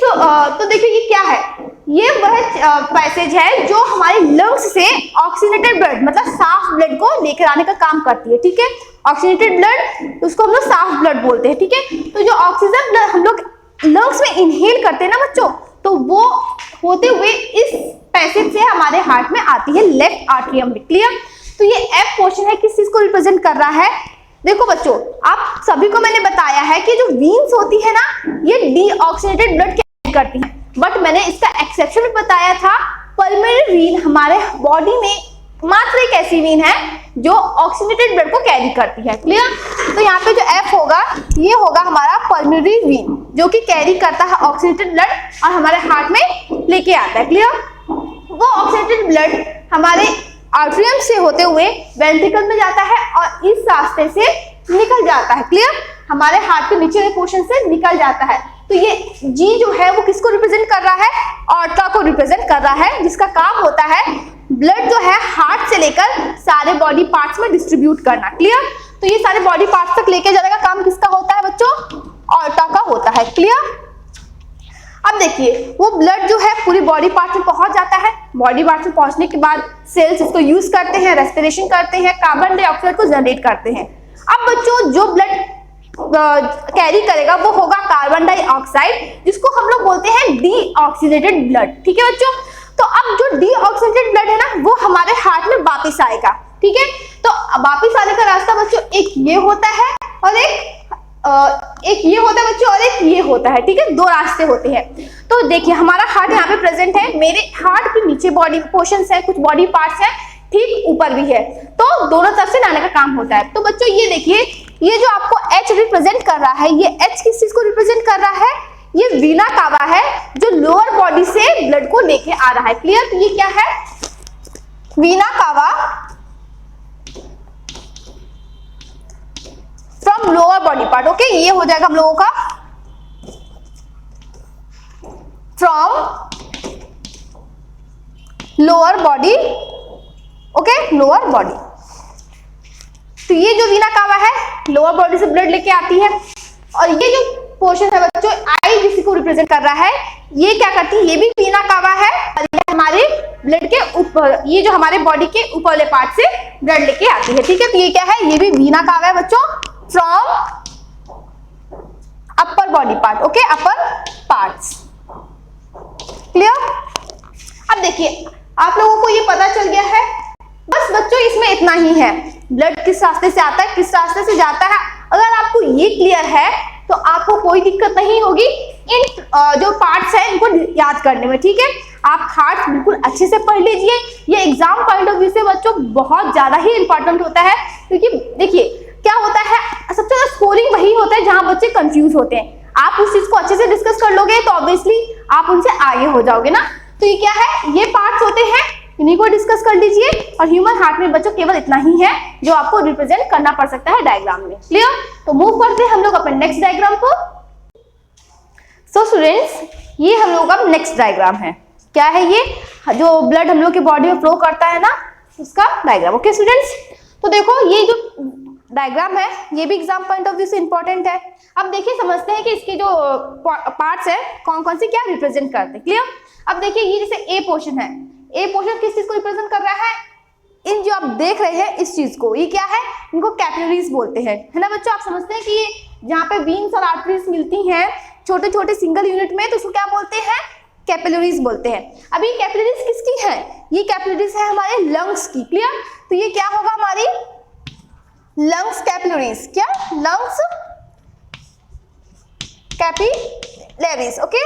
तो देखिए ये क्या है, ये वह पैसेज है जो हमारे लंग्स से ऑक्सीजनेटेड ब्लड, मतलब साफ ब्लड को लेकर आने का काम करती है, ठीक है। ऑक्सीजनेटेड ब्लड, उसको हम लोग साफ ब्लड बोलते हैं, ठीक है। तो जो ऑक्सीजन हम लोग लंग्स में इनहेल करते हैं ना बच्चों, तो वो होते हुए इस पैसेज से हमारे हार्ट में आती है लेफ्ट आर्टरियम में। क्लियर? तो ये F पोर्शन है, किस चीज को रिप्रेजेंट कर रहा है? देखो बच्चों, आप सभी को मैंने बताया है कि जो वीन्स होती है ना, ये डीऑक्सीजनेटेड ब्लड कैरी करती है, बट मैंने इसका एक्सेप्शन भी बताया था। पल्मोनरी वीन हमारे बॉडी में मात्र एक ऐसी वीन है जो ऑक्सीजनेटेड ब्लड को कैरी करती है। क्लियर? तो यहाँ पे जो F होगा, ये होगा हमारा पल्मोनरी वीन, जो कि कैरी करता है ऑक्सीजनेटेड ब्लड और हमारे हार्ट में लेके आता है। क्लियर? वो ऑक्सीजनेटेड ब्लड हमारे आर्टरियम से होते हुए वेंट्रिकल में जाता है और इस रास्ते से निकल जाता है। क्लियर? हमारे हार्ट के नीचे के पोर्शन से निकल जाता है। तो ये G जो है वो किसको रिप्रेजेंट कर रहा है? ऑर्टा को रिप्रेजेंट कर रहा है, जिसका काम होता है ब्लड जो है हार्ट से लेकर सारे बॉडी पार्ट्स में डिस्ट्रीब्यूट करना। क्लियर? तो ये सारे बॉडी पार्ट्स तक लेके जाने का काम किसका होता है बच्चों? ऑर्टा का होता है। क्लियर? अब देखिए, वो ब्लड जो है पूरी बॉडी पार्ट में पहुंच जाता है। बॉडी पार्ट में पहुंचने के बाद सेल्स इसको यूज करते हैं, रेस्पिरेशन करते हैं, कार्बन डाइऑक्साइड को जनरेट करते हैं। अब बच्चों, जो ब्लड कैरी करेगा वो होगा कार्बन डाइऑक्साइड, जिसको हम लोग बोलते हैं डीऑक्सीजनेटेड ब्लड। ठीक है बच्चों? तो अब जो डीऑक्सीजनेटेड ब्लड है ना, वो हमारे हार्ट में वापिस आएगा। ठीक है? तो वापिस आने का रास्ता बच्चों एक ये होता है और एक ये होता है बच्चों और एक ये होता है। ठीक है? दो रास्ते होते हैं। तो देखिए, हमारा हार्ट यहाँ पे प्रेजेंट है, मेरे हार्ट के नीचे बॉडी पोर्शंस है, कुछ बॉडी पार्ट्स है, ठीक ऊपर भी है, तो दोनों तरफ से लाने का काम होता है। तो बच्चों ये देखिए, ये जो आपको H रिप्रेजेंट कर रहा है, ये H किस चीज को रिप्रेजेंट कर रहा है? ये वीना कावा है, जो लोअर बॉडी से ब्लड को लेके आ रहा है। क्लियर? तो ये क्या है? वीना कावा from lower body part. Okay, ये हो जाएगा हम लोगों का from lower body. Okay, lower body. तो ये जो वीना कावा है लोअर बॉडी से ब्लड लेके आती है, और ये जो पोर्शन है बच्चों आई जिसी को रिप्रेजेंट कर रहा है, ये क्या करती है? ये भी वीना कावा है और ये हमारे ब्लड के ऊपर, ये जो हमारे बॉडी के ऊपर वाले पार्ट से ब्लड लेके आती है। ठीक है? तो ये क्या है? ये भी वीना कावा है बच्चों, from upper body part. Okay, upper parts. Clear? अब देखिए, आप लोगों को ये पता चल गया है। बस बच्चों, इसमें इतना ही है, ब्लड किस रास्ते से आता है, किस रास्ते से जाता है। अगर आपको ये क्लियर है तो आपको कोई दिक्कत नहीं होगी इन जो पार्ट्स हैं इनको याद करने में। ठीक है? आप हार्ट बिल्कुल अच्छे से पढ़ लीजिए। ये एग्जाम पॉइंट ऑफ व्यू से बच्चों बहुत ज्यादा ही इंपॉर्टेंट होता है, क्योंकि देखिए क्या होता है, सबसे ज्यादा स्कोरिंग वही होता है जहां बच्चे कंफ्यूज होते हैं। आप उस चीज को अच्छे से डिस्कस कर लोगे तो ऑब्वियसली आप उनसे आगे हो जाओगे ना। तो ये क्या है? ये पार्ट्स होते हैं, इन्हीं को डिस्कस कर लीजिए। और ह्यूमन हार्ट में बच्चों केवल इतना ही है जो आपको रिप्रेजेंट करना पड़ सकता है डायग्राम में। क्लियर? तो मूव करते हैं हम लोग अपने नेक्स्ट डायग्राम को। सो स्टूडेंट्स, ये हम लोग का नेक्स्ट डायग्राम है। क्या है ये? जो ब्लड हम लोग की बॉडी में फ्लो करता है ना, उसका डायग्राम। ओके स्टूडेंट्स, तो देखो ये जो डायग्राम है ये भी एग्जाम पॉइंट ऑफ व्यू से इंपॉर्टेंट है। अब देखिए, समझते हैं कि इसके जो पार्ट्स है कौन कौन से क्या रिप्रेजेंट करते हैं। क्लियर? अब देखिए, ये जैसे ए पोर्शन है, ए पोर्शन किस चीज को रिप्रेजेंट कर रहा है? इन जो आप देख रहे हैं इस चीज को, ये क्या है? इनको कैपिलरीज बोलते हैं, है ना बच्चों? आप समझते हैं कि ये जहाँ पे वीन्स और आर्टरीज मिलती हैं छोटे छोटे सिंगल यूनिट में, तो उसको क्या बोलते हैं? कैपिलरीज बोलते हैं। अब ये कैपिलरीज किसकी है? ये कैपिलरीज है हमारे लंग्स की। क्लियर? तो ये क्या होगा? हमारी लंग्स कैपिलरीज। क्या? Lungs capillaries. ओके,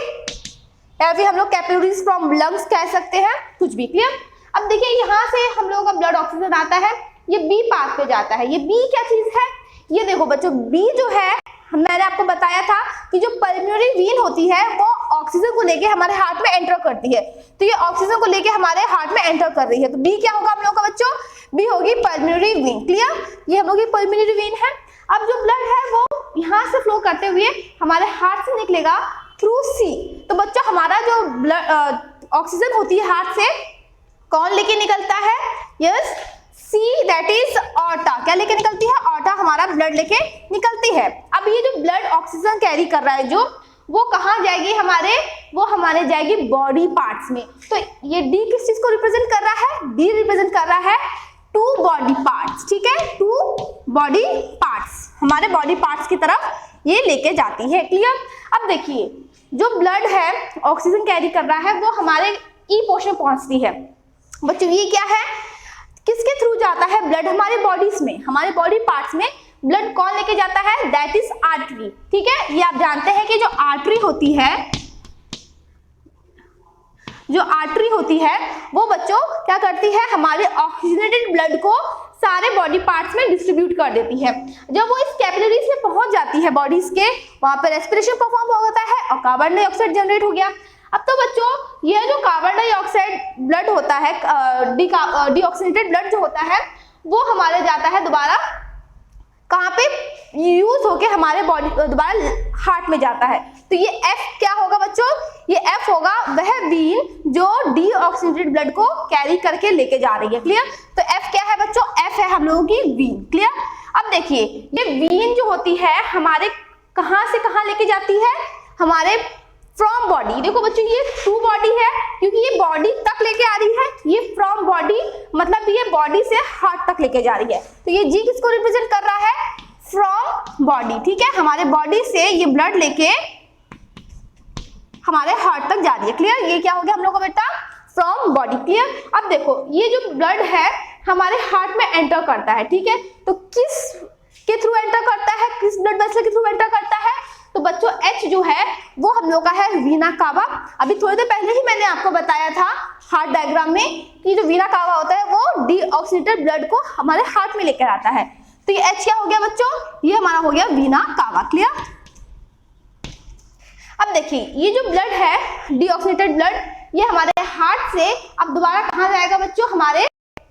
या फिर हम लोग कैपिलरीज फ्रॉम लंग्स कह सकते हैं, कुछ भी। क्लियर? अब देखिए, यहाँ से हम लोगों का ब्लड ऑक्सीजन आता है, ये बी पार्ट पे जाता है। ये बी क्या चीज है? ये देखो बच्चों, बी जो है मैंने आपको बताया था कि जो पल्मोनरी वीन होती है वो ऑक्सीजन को लेके हमारे हार्ट में एंटर करती है। तो ये ऑक्सीजन को लेके हमारे हार्ट में एंटर कर रही है। तो बी क्या होगा हम लोग का बच्चों? बी होगी पल्मोनरी वेन। क्लियर? ये हम लोग की पल्मोनरी वेन है। अब जो ब्लड है वो यहाँ से फ्लो करते हुए हमारे हार्ट से निकलेगा थ्रू सी। तो बच्चों हमारा जो ब्लड ऑक्सीजन होती है हार्ट से कौन लेके निकलता है? Yes, see, that is aorta. क्या लेके निकलती है? ऑर्टा हमारा ब्लड लेके निकलती है। अब ये जो ब्लड ऑक्सीजन कैरी कर रहा है जो, वो कहाँ जाएगी हमारे? वो हमारे जाएगी बॉडी पार्ट्स में। तो ये डी किस चीज को रिप्रेजेंट कर रहा है? डी रिप्रेजेंट कर रहा है टू बॉडी पार्ट्स। ठीक है, टू बॉडी पार्ट्स, हमारे बॉडी पार्ट्स की तरफ ये लेके जाती है। क्लियर? अब देखिए जो ब्लड है ऑक्सीजन कैरी कर रहा है वो हमारे ई पोर्शन पहुंचती है। बच्चों ये क्या है? किसके थ्रू जाता है ब्लड? हमारे बॉडीज में, हमारे बॉडी पार्ट्स में ब्लड कौन लेके जाता है? That is artery. ठीक है, ये आप जानते हैं कि जो आर्टरी होती है, जो आर्टरी होती है वो बच्चों क्या करती है? हमारे ऑक्सीजनेटेड ब्लड को सारे बॉडी पार्ट्स में डिस्ट्रीब्यूट कर देती है। जब वो इस कैपिलरीज में पहुंच जाती है बॉडीज के, वहां पर रेस्पिरेशन परफॉर्म होता है और कार्बन डाइऑक्साइड जनरेट हो गया। अब तो बच्चों ये जो कार्बन डाइऑक्साइड ब्लड होता है, डीऑक्सीनेटेड ब्लड जो होता है वो हमारे जाता है दोबारा कहाँ पे? यूज होके हमारे बॉडी दोबारा हार्ट में जाता है। तो ये F क्या होगा बच्चों? ये F होगा वह वीन जो डीऑक्सीनेटेड ब्लड को कैरी करके लेके जा रही है। क्लियर? तो F क्या है बच्चों? F है हम लोगों की वीन। क्लियर? अब देखिए ये वीन जो होती है हमारे कहाँ से कहाँ लेके जाती है? हमारे फ्रॉम बॉडी। देखो बच्चों ये टू बॉडी है क्योंकि ये बॉडी तक लेके आ रही है, ये फ्रॉम बॉडी मतलब ये बॉडी से हार्ट तक लेके जा रही है। तो ये जी किसको रिप्रेजेंट कर रहा है? From body. ठीक है, हमारे बॉडी से ये ब्लड लेके हमारे हार्ट तक जा रही है। क्लियर? ये क्या हो गया हम लोग का बेटा? From body. क्लियर? अब देखो ये जो ब्लड है हमारे हार्ट में एंटर करता है। ठीक है, तो किस के थ्रू एंटर करता है? किस ब्लड वेसल के थ्रू एंटर करता है? तो बच्चों H जो है वो हम लोग का है वीना कावा। अभी थोड़ी देर पहले ही मैंने आपको बताया था हार्ट डायग्राम में कि जो वीना कावा होता है वो डीऑक्सीनेटेड ब्लड को हमारे हार्ट में लेकर आता है। तो ये H क्या हो गया बच्चों? ये हमारा हो गया वीना कावा। क्लियर? अब देखिए ये जो ब्लड है डीऑक्सीनेटेड ब्लड, ये हमारे हार्ट से अब दोबारा कहाँ जाएगा बच्चों? हमारे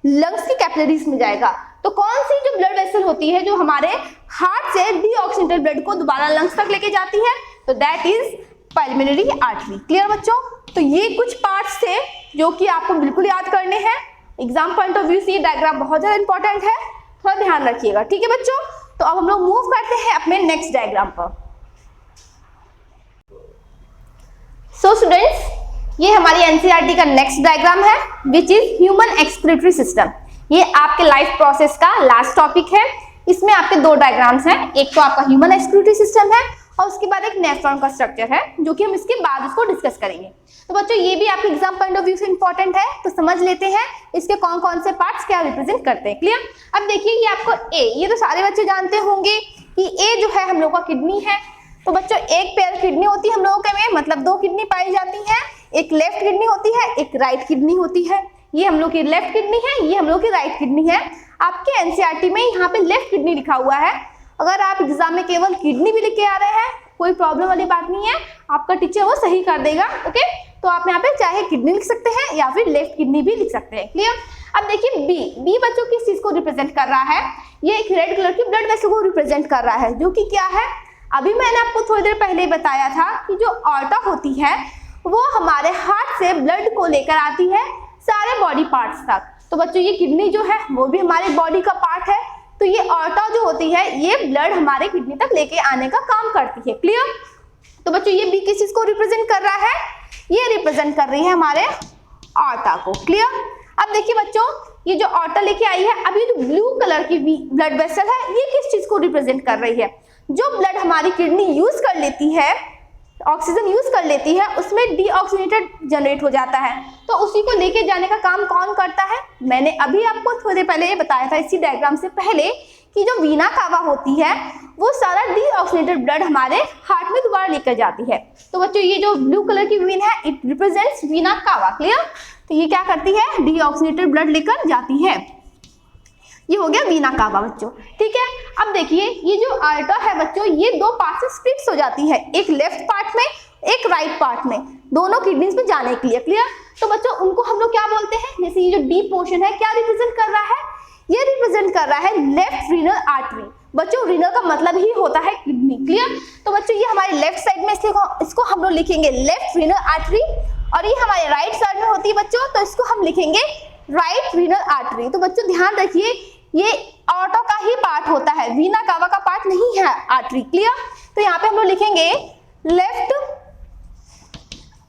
लंग्स की कैपिलरीज में जाएगा। तो कौन सी जो ब्लड वेसल होती है जो हमारे हार्ट से डीऑक्सीनेटेड ब्लड को दोबारा लंग्स तक लेके जाती है? तो that is pulmonary artery. Clear बच्चों? तो ये कुछ पार्ट्स थे जो कि आपको बिल्कुल याद करने हैं। एग्जाम पॉइंट ऑफ व्यू से ये डायग्राम बहुत ज्यादा इंपॉर्टेंट है, थोड़ा ध्यान रखिएगा। ठीक है बच्चों? तो अब हम लोग मूव करते हैं अपने नेक्स्ट डायग्राम पर। सो स्टूडेंट्स ये हमारी एनसीईआरटी का नेक्स्ट डायग्राम है which is human excretory system. ये आपके लाइफ प्रोसेस का लास्ट टॉपिक है। इसमें आपके दो डायग्राम्स हैं, एक तो आपका ह्यूमन एक्सक्रीटरी सिस्टम है और उसके बाद एक नेफ्रॉन का स्ट्रक्चर है जो कि हम इसके बाद उसको डिस्कस करेंगे। तो बच्चों ये भी आपके एग्जाम पॉइंट ऑफ व्यू से इंपॉर्टेंट है, तो समझ लेते हैं इसके कौन कौन से पार्ट्स क्या रिप्रेजेंट करते हैं। क्लियर? अब देखिए ये आपको ए, ये तो सारे बच्चे जानते होंगे कि ए जो है हम लोग का किडनी है। तो बच्चों एक पेयर किडनी होती है हम लोगों के में, मतलब दो किडनी पाई जाती है, एक लेफ्ट किडनी होती है, एक राइट किडनी होती है। ये हम लोग की लेफ्ट किडनी है, ये हम लोग की राइट किडनी है। आपके एनसीईआरटी में यहाँ पे लेफ्ट किडनी लिखा हुआ है। अगर आप एग्जाम में केवल किडनी भी लिख के आ रहे हैं कोई प्रॉब्लम वाली बात नहीं है, आपका टीचर वो सही कर देगा। ओके, तो आप यहाँ पे चाहे किडनी लिख सकते हैं या फिर लेफ्ट किडनी भी लिख सकते हैं। क्लियर? अब देखिए बी, बी बच्चों किस चीज को रिप्रेजेंट कर रहा है? ये एक रेड कलर की ब्लड वेसल को रिप्रेजेंट कर रहा है जो कि क्या है? अभी मैंने आपको थोड़ी देर पहले बताया था कि जो ऑर्टा होती है वो हमारे हार्ट से ब्लड को लेकर आती है सारे बॉडी पार्ट्स तक। तो बच्चों ये किडनी जो है वो भी हमारे बॉडी का पार्ट है। तो ये ऑर्टा जो होती है ये ब्लड हमारे किडनी तक लेके आने का काम करती है। क्लियर? तो बच्चों ये बी किस चीज को रिप्रेजेंट कर रहा है? ये रिप्रेजेंट कर रही है हमारे ऑर्टा को। क्लियर? अब देखिए बच्चों ये जो ऑर्टा लेके आई है, अब ये जो ब्लू कलर की ब्लड वेसल है ये किस चीज को रिप्रेजेंट कर रही है? जो ब्लड हमारी किडनी यूज कर लेती है, ऑक्सीजन यूज कर लेती है, उसमें डीऑक्सीनेटेड जनरेट हो जाता है। तो उसी को लेके जाने का काम कौन करता है? मैंने अभी आपको थोड़ी देर पहले ये बताया था इसी डायग्राम से पहले कि जो वीना कावा होती है वो सारा डीऑक्सीनेटेड ब्लड हमारे हार्ट में दोबारा लेकर जाती है। तो बच्चों ये जो ब्लू कलर की वीन है इट रिप्रेजेंट्स वीना कावा। क्लियर? तो ये क्या करती है? डीऑक्सीनेटेड ब्लड लेकर जाती है। ये हो गया वीना कावा बच्चों। ठीक है? अब देखिए ये जो आर्टा है बच्चों ये दो पार्ट से स्प्लिट्स हो जाती है, एक लेफ्ट पार्ट में एक राइट पार्ट में, दोनों किडनीज में जाने के लिए। क्लियर? तो बच्चों उनको हम लोग क्या बोलते हैं, जैसे ये जो डीप पोर्शन है क्या रिप्रेजेंट कर रहा है, ये रिप्रेजेंट कर रहा है लेफ्ट रीनल आर्टरी। बच्चों रीनल का मतलब ही होता है किडनी। क्लियर? तो बच्चों ये हमारे लेफ्ट साइड में, इसको हम लोग लिखेंगे लेफ्ट रीनल आर्टरी, और ये हमारे राइट साइड में होती है बच्चों, तो इसको हम लिखेंगे राइट रीनल आर्टरी। तो बच्चों ध्यान रखिए ये ऑटो का ही पार्ट होता है, वीना कावा का पार्ट नहीं है आर्टरी। क्लियर? तो यहाँ पे हम लोग लिखेंगे लेफ्ट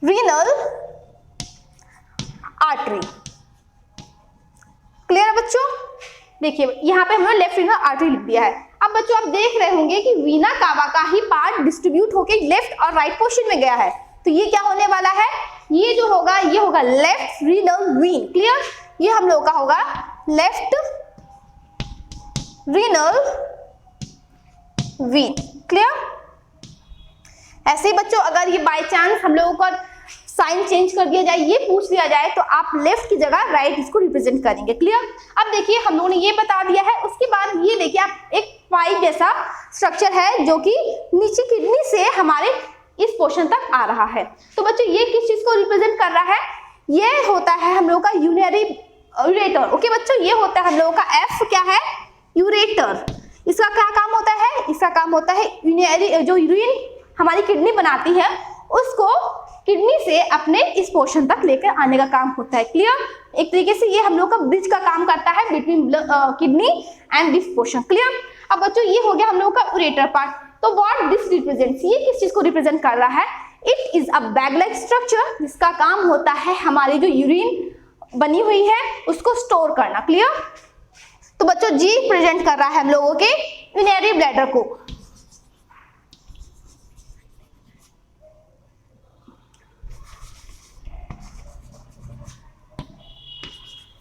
रीनल आर्टरी। क्लियर है बच्चों? देखिए यहाँ पे हमने लेफ्ट रीनल आर्टरी लिख दिया है। अब बच्चों आप देख रहे होंगे कि वीना कावा का ही पार्ट डिस्ट्रीब्यूट होके लेफ्ट और राइट पोर्शन में गया है, तो ये क्या होने वाला है, ये जो होगा ये होगा लेफ्ट रीनल वीन। क्लियर? ये हम लोग का होगा लेफ्ट रीनल वीन। क्लियर? ऐसे ही बच्चों अगर ये बाय चांस हम लोगों का साइन चेंज कर दिया जाए, ये पूछ लिया जाए, तो आप लेफ्ट की जगह राइट इसको रिप्रेजेंट करेंगे। क्लियर? अब देखिए हम लोगों ने ये बता दिया है, उसके बाद ये देखिए आप एक पाइप जैसा स्ट्रक्चर है जो कि नीचे किडनी से हमारे इस पोर्शन तक आ रहा है। तो बच्चों ये किस चीज को रिप्रेजेंट कर रहा है, ये होता है हम लोग का यूरेटर। ओके बच्चों, ये होता है हम लोगों का एफ क्या है, यूरेटर। इसका क्या काम होता है, इसका काम होता है जो यूरिन हमारी किडनी बनाती है उसको किडनी से अपने इस पोर्शन तक लेकर आने का काम होता है। क्लियर? एक तरीके से ये हम लोग का ब्रिज का काम करता है between kidney and this portion. Clear? अब बच्चों ये हो गया हम लोग का यूरेटर पार्ट। तो व्हाट दिस रिप्रेजेंट्स, ये किस चीज को रिप्रेजेंट कर रहा है, it is a bag like structure जिसका काम होता है हमारी जो यूरिन बनी हुई है उसको स्टोर करना। क्लियर? तो बच्चों जी प्रेजेंट कर रहा है हम लोगों के यूरिनरी ब्लैडर को।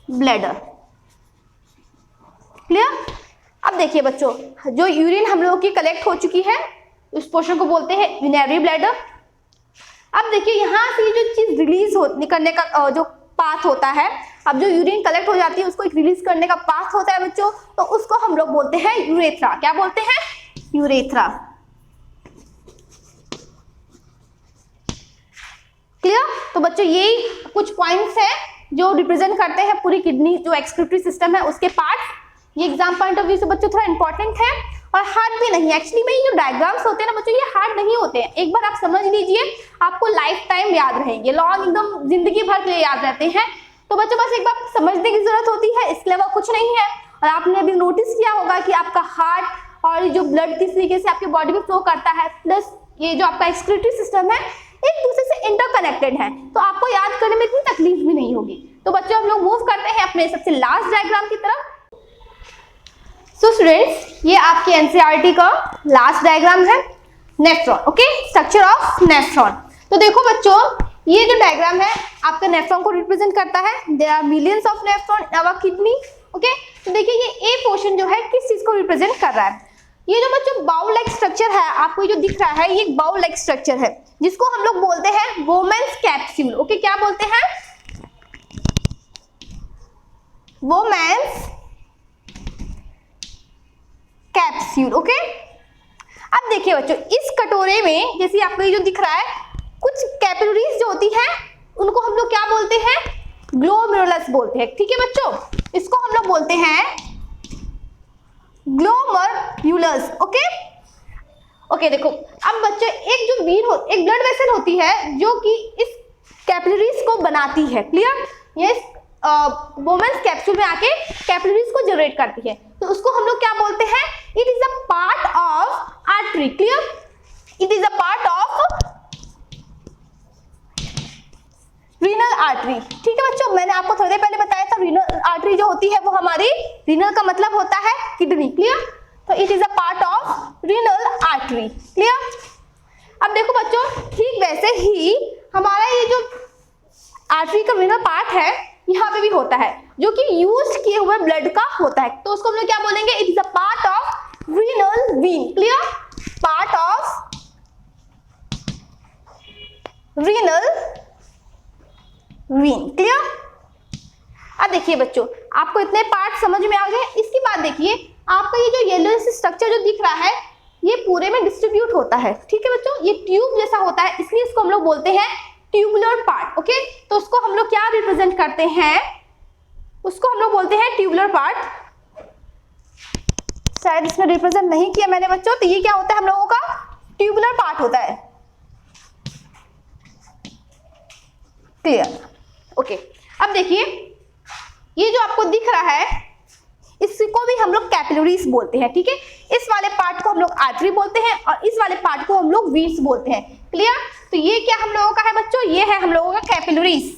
ब्लैडर। क्लियर? अब देखिए बच्चों जो यूरिन हम लोगों की कलेक्ट हो चुकी है उस पोर्शन को बोलते हैं यूरिनरी ब्लैडर। अब देखिए यहाँ से जो चीज रिलीज निकलने का जो पाथ होता है, अब जो यूरिन कलेक्ट हो जाती है उसको एक रिलीज करने का पाथ होता है बच्चों, तो उसको हम लोग बोलते हैं यूरेथ्रा। क्या बोलते हैं, यूरेथ्रा। क्लियर? तो बच्चों यही कुछ पॉइंट्स हैं जो रिप्रेजेंट करते हैं पूरी किडनी जो एक्सक्रीटरी सिस्टम है उसके पार्ट। ये एग्जाम पॉइंट ऑफ व्यू से बच्चों थोड़ा इंपॉर्टेंट है और हार्ड भी नहीं है। एक्चुअली में ये जो डायग्राम्स होते हैं ना बच्चों ये हार्ड नहीं होते हैं, एक बार आप समझ लीजिए आपको लाइफ टाइम याद रहेंगे, लॉन्ग एकदम जिंदगी भर के लिए याद रहते हैं। तो बच्चों बस एक बार समझने की जरूरत होती है, इसके अलावा कुछ नहीं है। और आपने अभी नोटिस किया होगा कि आपका हार्ट और जो ब्लड किस तरीके से आपके बॉडी में फ्लो करता है, प्लस ये जो आपका एक्सक्रीटरी सिस्टम है एक दूसरे से इंटरकनेक्टेड है, तो आपको याद करने में इतनी तकलीफ भी नहीं होगी। तो बच्चों हम लोग मूव करते हैं अपने सबसे लास्ट डायग्राम की तरफ। सो स्टूडेंट्स ये आपके एनसीईआरटी का लास्ट डायग्राम है, nephron. Okay, structure of nephron. तो देखो बच्चों ये जो डायग्राम है आपका नेफ्रॉन को रिप्रेजेंट करता है। There are millions of nephron in our kidney. Okay, तो देखिए ये ए पोर्शन जो है किस चीज को रिप्रेजेंट कर रहा है, ये जो बच्चों बाउल लाइक स्ट्रक्चर है आपको जो दिख रहा है ये एक बाउल लाइक स्ट्रक्चर है जिसको हम लोग बोलते हैं वोमेन्स कैप्सूल। ओके, क्या बोलते हैं, वोमेन्स कैप्सूल। ओके, अब देखिए बच्चों इस कटोरे में जैसे आपको ये जो दिख रहा है कुछ कैपिलरीज जो होती हैं उनको हम लोग क्या बोलते हैं, ग्लोमेरुलस बोलते हैं। ठीक है बच्चों, इसको हम लोग बोलते हैं ग्लोमेरुलस। ओके ओके, देखो अब बच्चों एक जो एक ब्लड वेसल होती है जो कि इस कैपिलरीज को बनाती है। क्लियर? ये वोमेन्स कैप्सूल में आके कैपिलरीज को जनरेट करती है, तो उसको हम लोग क्या बोलते हैं, it is a part of artery. Clear? It is a part of renal artery. ठीक है बच्चों, मैंने आपको थोड़ी देर पहले बताया था रीनल आर्टरी जो होती है वो हमारी, रीनल का मतलब होता है किडनी। क्लियर? तो it is a part of renal artery. Clear? अब देखो बच्चों ठीक वैसे ही हमारा ये जो आर्टरी का रीनल पार्ट है यहाँ पे भी होता है जो कि यूज किए हुए ब्लड का होता है, तो उसको हम लोग क्या बोलेंगे, it is a part of renal vein. Clear? Part of renal vein. Clear? अब देखिए बच्चों आपको इतने पार्ट समझ में आ गए। इसके बाद देखिए आपका ये जो येलो स्ट्रक्चर जो दिख रहा है ये पूरे में डिस्ट्रीब्यूट होता है, ठीक है बच्चों, ये ट्यूब जैसा होता है, इसलिए इसको हम लोग बोलते हैं ट्यूबुलर पार्ट। ओके, तो उसको हम लोग क्या रिप्रेजेंट करते हैं, उसको हम लोग बोलते हैं ट्यूबुलर पार्ट। शायद इसमें रिप्रेजेंट नहीं किया मैंने बच्चों, तो ये क्या होता है हम लोगों का ट्यूबुलर पार्ट होता है। क्लियर? ओके, अब देखिए ये जो आपको दिख रहा है इसको भी हम लोग कैपिलरीज बोलते हैं, ठीक है। इस वाले पार्ट को हम लोग आर्टरी बोलते हैं और इस वाले पार्ट को हम लोग वीन्स बोलते हैं। क्लियर? तो ये क्या हम लोगों का है बच्चों, ये है हम लोगों का कैपिलरीज।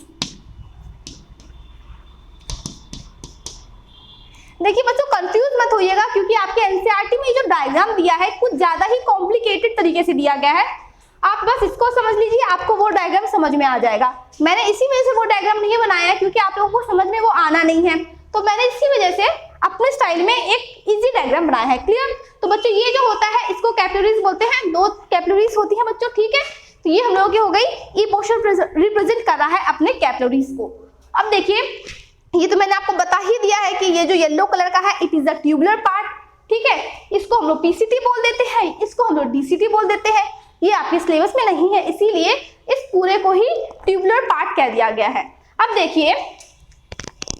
देखिए बच्चों कंफ्यूज मत होइएगा, क्योंकि आपके एनसीईआरटी में जो डायग्राम दिया है कुछ ज्यादा ही कॉम्प्लिकेटेड तरीके से दिया गया है। आप बस इसको समझ लीजिए, आपको वो डायग्राम समझ में आ जाएगा। मैंने इसी वजह से वो डायग्राम नहीं बनाया है, क्योंकि आप लोगों को समझ में वो आना नहीं है, तो मैंने इसी वजह से अपने स्टाइल में एक इजी डायग्राम बनाया है। क्लियर? तो बच्चों ये जो होता है इसको कैपिलरीज बोलते हैं, 2 कैपिलरीज होती हैं बच्चों, ठीक है। तो ये हम लोगों की हो गई, ई पोर्शन रिप्रेजेंट कर रहा है अपने कैपिलरीज को। अब देखिए ये तो मैंने आपको बता ही दिया है कि ये जो येलो कलर का है it is a tubular part, ठीक है। इसको हम लोग पीसीटी बोल देते हैं, इसको हम लोग डीसीटी बोल देते हैं। ये आपके सिलेबस में नहीं है, इसीलिए इस पूरे को ही ट्यूबुलर पार्ट कह दिया गया है। अब देखिए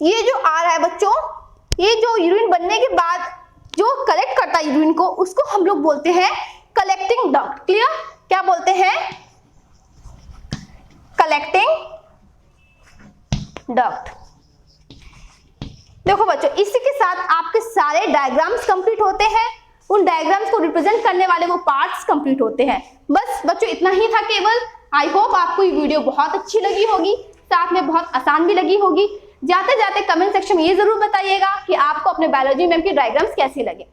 ये जो आ रहा है बच्चों, ये जो यूरिन बनने के बाद जो कलेक्ट करता है यूरिन को, उसको हम लोग बोलते हैं कलेक्टिंग डक्ट। क्लियर? क्या बोलते हैं? Collecting duct. देखो बच्चों इसी के साथ आपके सारे डायग्राम्स कंप्लीट होते हैं, उन डायग्राम्स को रिप्रेजेंट करने वाले वो पार्ट्स कंप्लीट होते हैं। बस बच्चों इतना ही था केवल। आई होप आपको ये वीडियो बहुत अच्छी लगी होगी, साथ में बहुत आसान भी लगी होगी। जाते जाते कमेंट सेक्शन में ये जरूर बताइएगा कि आपको अपने बायोलॉजी मैम की डायग्राम्स कैसे लगे।